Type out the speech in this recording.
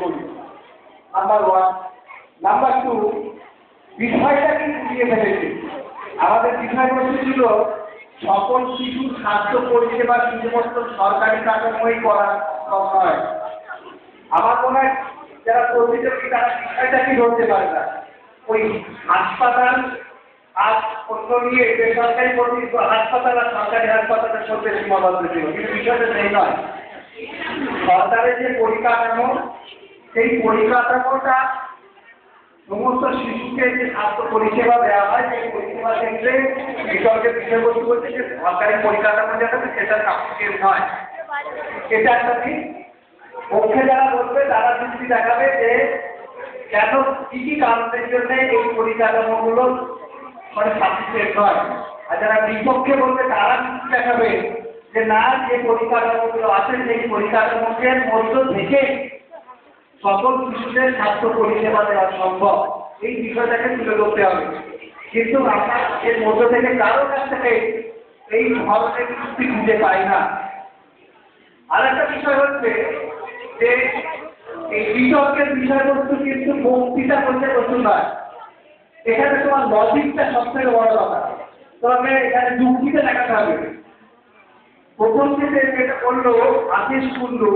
করি। Number one. Number two, বিষয়টাকে ঘুরিয়ে ফেলেছে। আমাদের বিষয়বস্তু ছিল সকল শিশুর স্বাস্থ্য পরিষেবা শুধুমাত্র সরকারি কাঠামোই করা নয়। আমার মনে হয় যারা প্রতিযোগী তারা বিষয়টাকে ধরতে পারে না। ওই হাসপাতাল আর অন্য নিয়ে বেসরকারি হাসপাতাল আর সরকারি হাসপাতালের মধ্যে সীমাবদ্ধ ছিল, কিন্তু বিষয়টা সেই নয়। সরকারের যে পরিকাঠামো, সেই পরিকাঠামোটা সমস্ত শিশুকে যে স্বাস্থ্য পরিষেবা দেওয়া হয় সেই পরিষেবা ক্ষেত্রে বিতর্কের বিষয়বস্তু বলছে যে সরকারি পরিকাঠামো যেটা সেটা সাফিসিয়েন্ট নয়। এটা একটা দিক। পক্ষে যারা বলবে তারা যুক্তি দেখাবে যে কেন কি কি কারণের জন্য এই পরিকাঠামোগুলো মানে সাফিসিয়েন্ট নয়। আর যারা বিপক্ষে বলবে তারা যুক্তি দেখাবে যে না, যে পরিকাঠামোগুলো আছে সেই পরিকাঠামোর মধ্য থেকে সকল শিশুদের স্বাস্থ্য পরিষেবা দেওয়া সম্ভব। এই বিষয়টাকে তুলে ধরতে হবে। কিন্তু আমরা এর মধ্য থেকে কারোর কাছ থেকে এই ধরনের যুক্তি খুঁজে পাই না। আর একটা বিষয় হচ্ছে যে এই বিতর্কের বিষয়বস্তু কিন্তু বক্তৃতা করতে বস্তু নয়। এখানে তোমার লজিকটা সবথেকে বড় কথা। তোমাকে এখানে যুক্তিতে দেখাতে হবে। প্রথম থেকে যেটা বললো আদেশ করলো